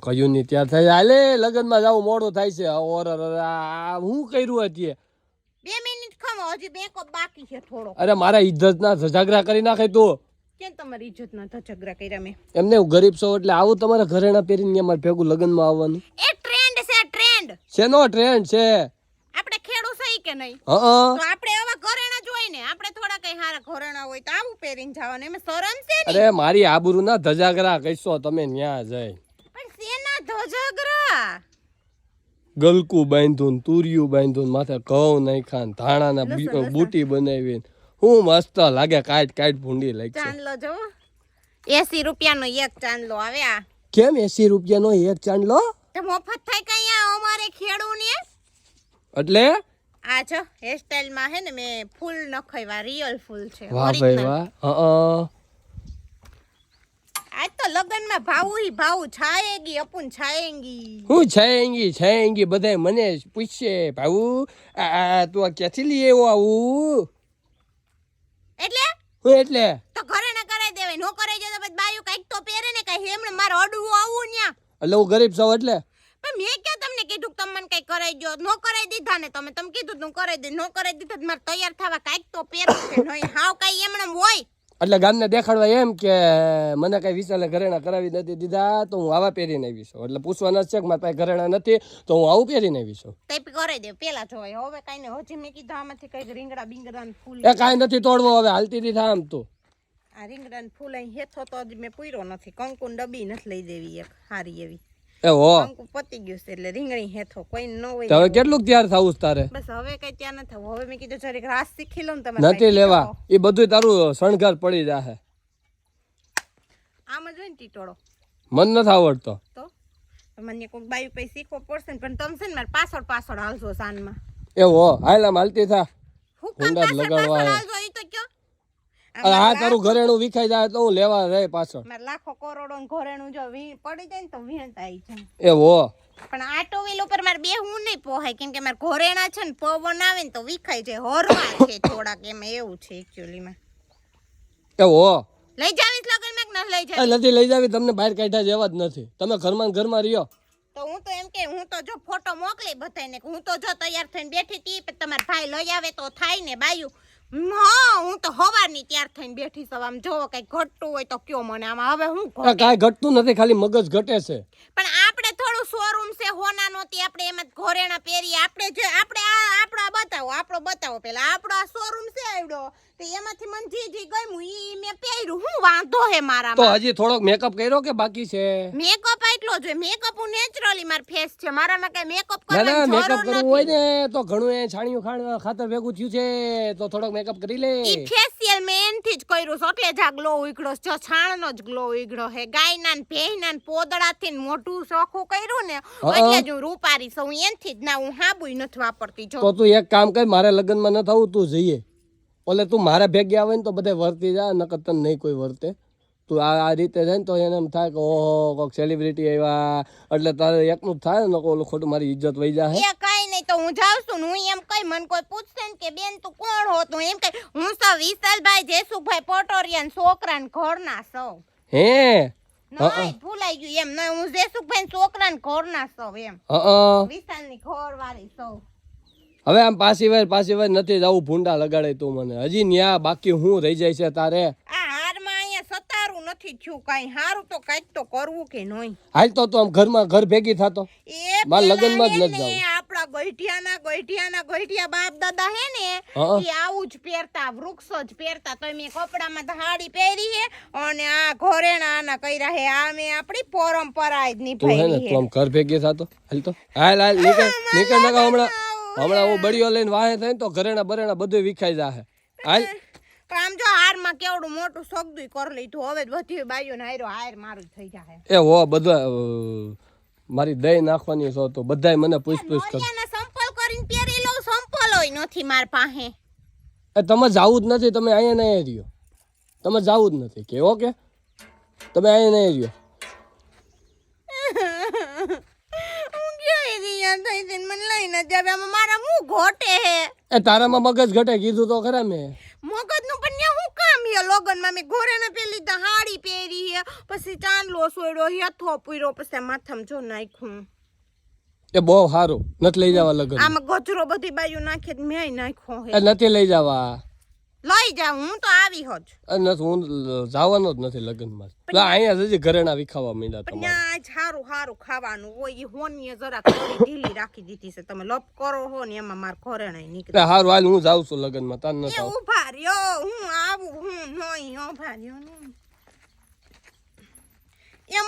કયું ની ત્યાં થાય હાલે લગન માં જવું મોડું થાય છે ઓર હું કર્યું અત્યારે 2 મિનિટ ખમો હજી બેકઅપ બાકી છે થોડો અરે મારા ઇજ્જત ના ઝઘડા કરી નાખે તું કેમ તમારી ઇજ્જત ના ઝઘડા કર્યા મેં એમને હું ગરીબ છો એટલે આવું તમારા ઘરેણા પહેરીને અમારે ભેગું લગન માં આવવાનું એ ટ્રેન્ડ છે ટ્રેન્ડ શેનો ટ્રેન્ડ છે આપણે ખેડૂ સહી કે નહીં હા તો આપણે આવા ઘરેણા જોઈ ને આપણે થોડા કઈ હારા ઘરેણા હોય તો આવું પહેરીને જવાનું એમાં શરમ છે ને અરે મારી આબરૂ ના ધજાગરા કઈસો તમે ન્યા જાય પણ શેના ધજાગરા ગલકું બાંધું તુરિયું બાંધું માથે ઘઉં નાખ્યા ધાણા ના બુટી બનાવી હું મસ્ત લાગે કાટ ભૂંડી લાગશે ચાંદલો જો 80 રૂપિયાનો એક ચાંદલો આવે આ કેમ 80 રૂપિયાનો એક ચાંદલો તો મફત થાય કઈ આ અમારે ખેડૂ ને એટલે આ જો હેરસ્ટાઈલ માં હે ને મે ફૂલ નખાવ્યા રિયલ ફૂલ છે વાહ ભાઈ વાહ આજ તો લગન માં ભાવું છાયેગી અપુન છાયેંગી હું છાયેંગી બધાય મને પૂછશે ભાઉ આ તું આ ક્યાંથી લઈ આવ્યો આવું એટલે તો ઘરે ના કરાઈ દેવાય નો કરાઈ જાય તો પછી બાયું કઈક તો પહેરે ને કઈ હેમણે મારે અડવું આવું ન્યા એટલે હું ગરીબ છું એટલે પણ મેં ક્યાં તમને કીધું કે તમને કઈ કરાઈ ગયો નો કરાઈ દીધા ને તમે કીધું તું કરાઈ દે નો કરાઈ દીધા મારે તૈયાર થવા કઈક તો પહેરવું છે નહીં હાવ કઈ એમણે હોય એટલે ગામને દેખાડવા એમ કે મને કઈ વિશાલે ઘરેણા કરાવી નથી દીધા તો હું આવા પહેરીને આવી છું એટલે પૂછવાના છે કે મારા પાસે ઘરેણા નથી તો હું આવું પહેરીને આવી છું તે કરાઈ દે પેલા જોય હવે કઈ ને હજી મેં કીધું આમાંથી કઈ રીંગડા બિંગડા ફૂલ એ કાઈ નથી તોડવો હવે હાલતી હતી આમ તો આ રીંગડા ફૂલ અહીં હેઠો તો હજી મેં પૂર્યો નથી કંકુ ડબ્બી નથી લઈ દેવી એક હારી એવી એ હો કંકુ પતી ગયું છે એટલે રીંગણી હેઠો કોઈ ન હોય હવે કેટલું તૈયાર થવું તારે બસ હવે કઈ ત્યાં ન થવું હવે મેં કીધું જરીક રાસ શીખી લઉં તમે નથી લેવા એ બધું તારું શણગાર પડી જાહે આમ જ હોય ને ટીટોળો મન નથી આવડતો તો મને કોઈ બાયું પૈ શીખવો પડશે ને પણ તમે છે ને મારે પાછળ હાલશો સાનમાં એ હો હાલ આમ હાલતી થા હું કામ પાછળ હાલશો એ તો કયો આ તારું ઘરેણું વિખાઈ જાય તો હું લેવા રહે પાછળ મારે લાખો કરોડો ઘરેણું જો પડી જાય ને તો વિહંતા આવી જાય એ હો પણ આ ટુ વ્હીલ ઉપર મારે બેહવું નહીં પોહાય કેમ કે મારે ઘરેણા છે ને પવન આવે ને તો વિખાઈ જાય હોરવા છે થોડાક એમાં એવું છે એકચ્યુઅલીમાં એ હો લઈ જાવીશ લગન માં ન લઈ જાવી નથી લઈ જાવી તમને બહાર કાઢ્યા જેવા જ નથી તમે ઘરમાં રહ્યો તો હું તો એમ કે હું તો જો ફોટો મોકલી બધાને હું તો જો તૈયાર થઈને બેઠી હતી તમારા ભાઈ લઈ આવે તો થાય ને બાયું હા હું તો હવારની તૈયાર થઈને બેઠી છું આમ જોવો કઈ ઘટતું હોય તો કયો મને આમાં હવે હું કાંઈ ઘટતું નથી ખાલી મગજ ઘટે છે પણ આપણે થોડું શોરૂમ છે હોના નોતી આપણે એમાં ઘોરેણા પહેરી આપણે જે આપણે આપણો બતાવો પેલા આપણો આ શોરૂમ છે આવડો તો એમાંથી મને જે ગમ્યું ઈ મેં પહેર્યું હું વાંધો હે મારા તો હજી થોડોક મેકઅપ કર્યો કે બાકી છે મેકઅપ એટલો જ હોય મેકઅપ હું નેચરલી માર ફેસ છે મારામાં કઈ મેકઅપ ના કરવાની મેકઅપ જરૂર કરવું હોય ને તો ઘણું એ છાણિયું ખાતર ભેગું થયું છે તો થોડોક મેકઅપ કરી લે ઈ ફેશિયલ મેં એનથી જ કર્યું છે એટલે જ આ ગ્લો ઉગડ્યો છે છાણનો જ ગ્લો ઉગડ્યો હે ગાયના ને ભેંના ને પોદળાથી ને મોઢું ચોખ્ખું કર્યું ને એટલે જ હું રૂપારી છું હું એનથી જ ના હું હાબુય નથી વાપરતી જો તો તું એક કામ કર મારે લગ્નમાં ન થવું તું જઈએ ઓલે તું મારા ભેગી આવે ને તો બધે વર્તી જા નકર તને નહીં કોઈ વર્તે તું આ રીતે જાય ને તો એને એમ થાય કે ઓહો કોઈક સેલિબ્રિટી આવ્યા એટલે તારે એકનું જ થાય ને ઓલું ખોટું મારી ઇજ્જત વહી જાય એ કઈ નહીં તો હું જાઉં છું ને હું એમ કઈ મને કોઈ પૂછશે ને કે બેન તું કોણ હો તું એમ કઈ હું તો વિશાલભાઈ જેસુભાઈ પટોરિયા છોકરાના ઘરના સૌ હે નહીં ભૂલાઈ ગયું એમ નહીં હું જેસુભાઈ છોકરાના ઘરના સૌ એમ વિશાલની ઘરવાળી સૌ હવે આમ પાછી વાર નથી જવું ભૂંડા લગાડે તું મને હજી ન્યા બાકી હું રહી જાય છે તારે આ હારમાં અહીંયા સતારું નથી થયું કઈ હારું તો કઈક તો કરવું કે નહીં હાલ તો આમ ઘર ભેગી થતો માર લગનમાં જ નથી જાવ આપડા ગઈઠિયા બાપ દાદા હે ને એ આવું જ પહેરતા વૃક્ષ જ પહેરતા તો મેં કપડામાં સાડી પહેરી હે અને આ ઘરેણા ના કર્યા હે આ મેં આપણી પરંપરા જ નિભાવી હે તું આમ ઘર ભેગી થતો હાલ નીકળ નકા હમણાં હું બળીઓ લઈને વાહે થાય તો ઘરેણા બરેણા બધું વિખાઈ જાહે હાલ આમ જો હારમાં કેવડું મોટું સગદુય કરી લીધું હવે બધી બાઈઓ ને હાર મારું થઈ જાય એ હો બધા મારી દઈ નાખવાની છો તો બધાય મને પૂછ કરે સંપલ કરીને પહેરી લઉં સંપલ હોય નથી માર પાસે એ તમે જાવું જ નથી તમે અહીંયા નહીં રહ્યો તમે જાવું જ નથી કે ઓકે તમે અહીંયા નહીં રહ્યો મને લઈને જાવે મારા મું ઘોટે હે એ તારામાં મગજ ઘટે કીધું તો ખરા મેં મગજ નું પણ હું કામ હે લોગન લગ્નમાં મેં ઘોરેને પેલી તો હાડી પહેરી હે, પછી ચાંદલો સોયડો, હેથો પૂર્યો, પછી માથામાં જો નાખ્યું. એ બહુ સારું, નથી લઈ જવા લગ્ન. આમાં ગજરો બધી બાજુ નાખે મેં નાખ્યો હે. એ નથી લઈ જવા. લઈ જાઉં, હું તો આવી હોજ. હું જવાનો જ નથી લગ્નમાં. અહીંયા જજી ઘરેણા વિખાવા માંડ્યા પણ તમારે. ત્યાં સારું સારું ખાવાનું હોય. ઈ હોનીએ જરા થોડી ઢીલી રાખી દીધી છે. તમે લપ કરો હો ને એમાં માર ઘરેણાય નીકળે. સારું હાલ, હું જાઉં છું લગ્નમાં, તાર ન એ ઉભા રહ્યો, હું આવું, હું નહીં ઉભા રહ્યો ને. એ